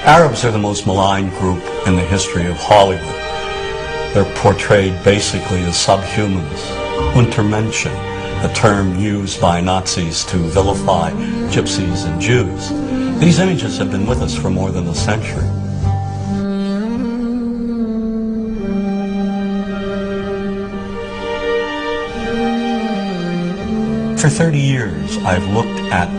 Arabs are the most maligned group in the history of Hollywood. They're portrayed basically as subhumans, Untermenschen, a term used by Nazis to vilify gypsies and Jews. These images have been with us for more than a century. For 30 years, I've looked at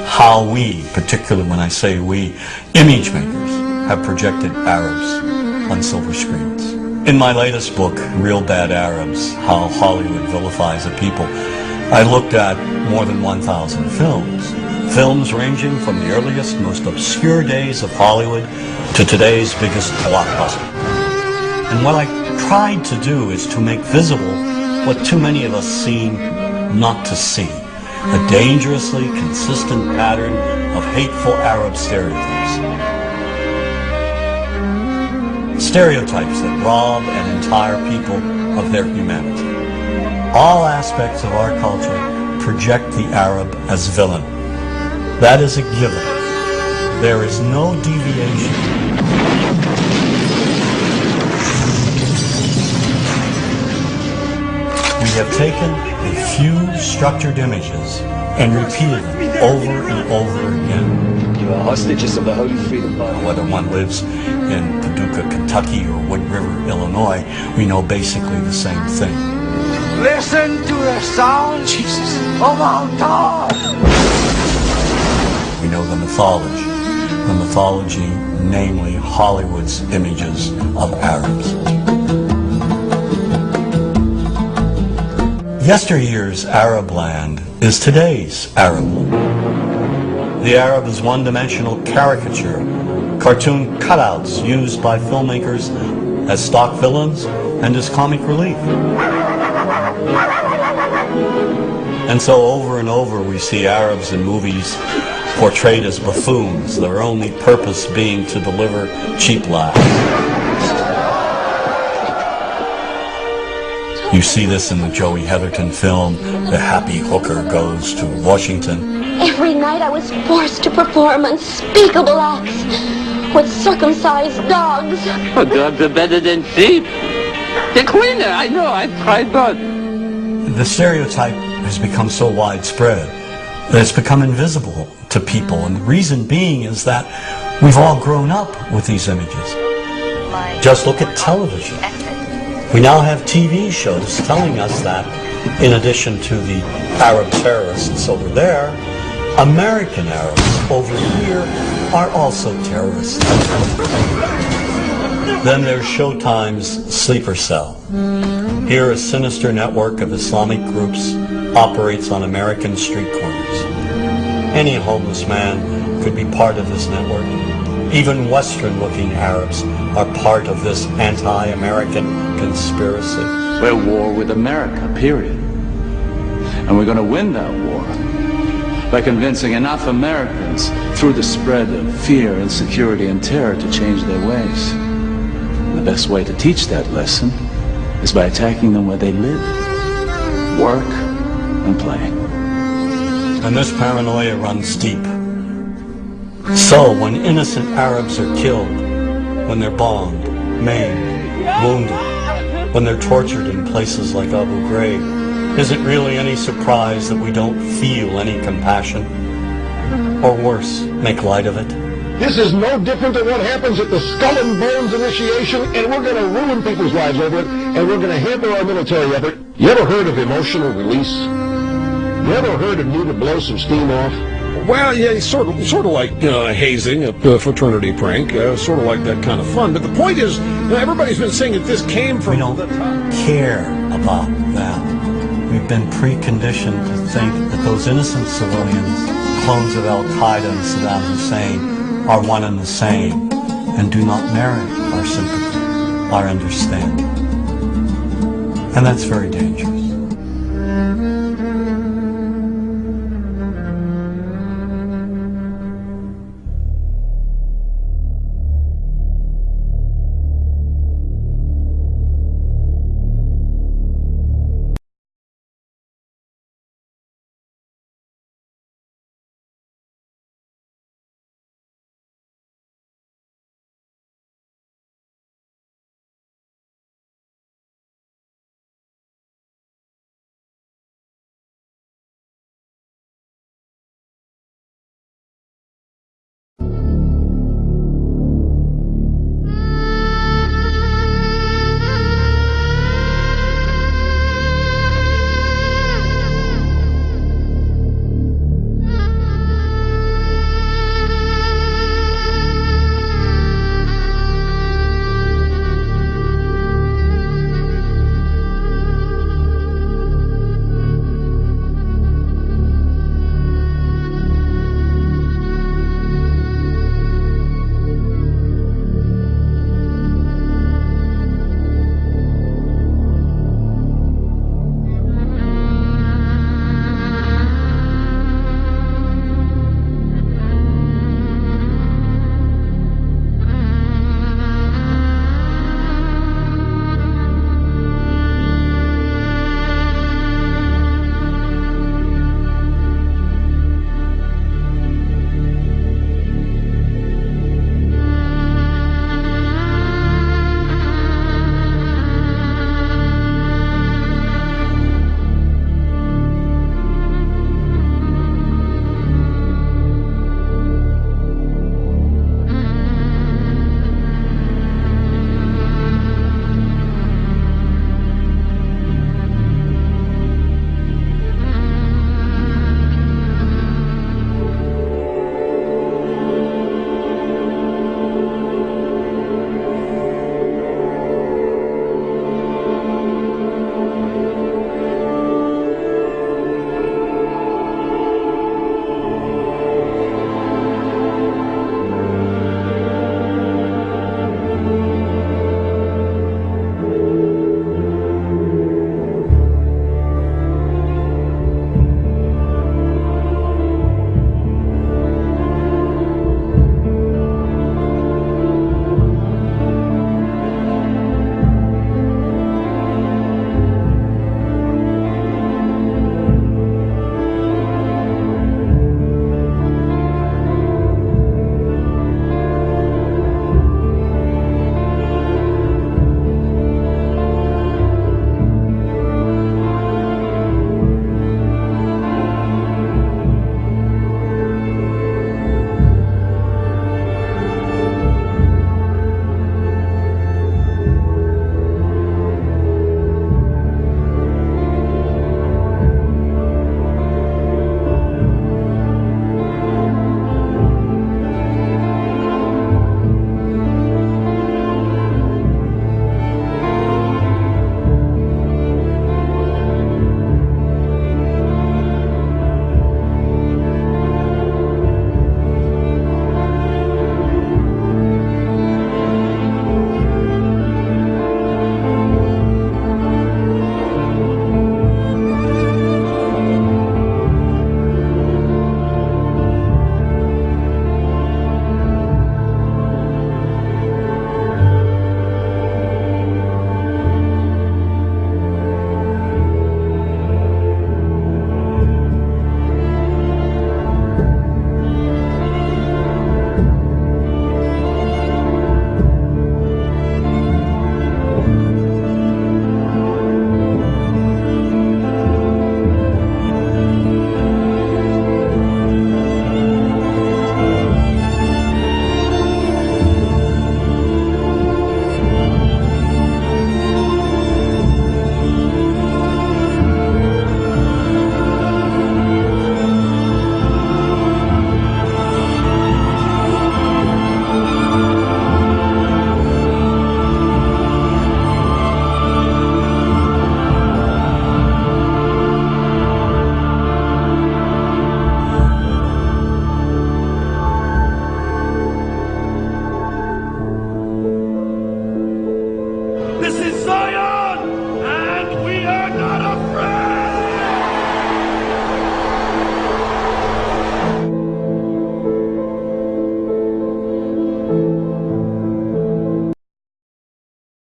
how we, particularly when I say we, image makers, have projected Arabs on silver screens. In my latest book, Real Bad Arabs, How Hollywood Vilifies a People, I looked at more than 1,000 films. Films ranging from the earliest, most obscure days of Hollywood to today's biggest blockbuster. And what I tried to do is to make visible what too many of us seem not to see. A dangerously consistent pattern of hateful Arab stereotypes. Stereotypes that rob an entire people of their humanity. All aspects of our culture project the Arab as villain. That is a given. There is no deviation. We have taken a few structured images and repeated them over and over again. You are hostages of the Holy Freedom Party. Whether one lives in Paducah, Kentucky or Wood River, Illinois, we know basically the same thing. Listen to the sound of our God. We know the mythology. The mythology, namely Hollywood's images of Arabs. Yesteryear's Arab land is today's Arab land. The Arab is one-dimensional caricature, cartoon cutouts used by filmmakers as stock villains and as comic relief. And so over and over we see Arabs in movies portrayed as buffoons, their only purpose being to deliver cheap laughs. You see this in the Joey Heatherton film, The Happy Hooker Goes to Washington. Every night I was forced to perform unspeakable acts with circumcised dogs. Oh, dogs are better than sheep. They're cleaner, I know, I've tried both. The stereotype has become so widespread that it's become invisible to people. And the reason being is that we've all grown up with these images. Just look at television. We now have TV shows telling us that, in addition to the Arab terrorists over there, American Arabs over here are also terrorists. Then there's Showtime's Sleeper Cell. Here a sinister network of Islamic groups operates on American street corners. Any homeless man could be part of this network. Even Western-looking Arabs are part of this anti-American conspiracy. We're at war with America, period. And we're going to win that war by convincing enough Americans through the spread of fear, insecurity, and terror to change their ways. And the best way to teach that lesson is by attacking them where they live, work, and play. And this paranoia runs deep. So when innocent Arabs are killed, when they're bombed, maimed, wounded, when they're tortured in places like Abu Ghraib, is it really any surprise that we don't feel any compassion? Or worse, make light of it? This is no different than what happens at the Skull and Bones initiation, and we're going to ruin people's lives over it, and we're going to hamper our military effort. You ever heard of emotional release? You ever heard of need to blow some steam off? Well, yeah, sort of like hazing, a fraternity prank, sort of like that kind of fun. But the point is, everybody's been saying that this came from... We don't care about that. We've been preconditioned to think that those innocent civilians, clones of Al-Qaeda and Saddam Hussein, are one and the same and do not merit our sympathy, our understanding. And that's very dangerous.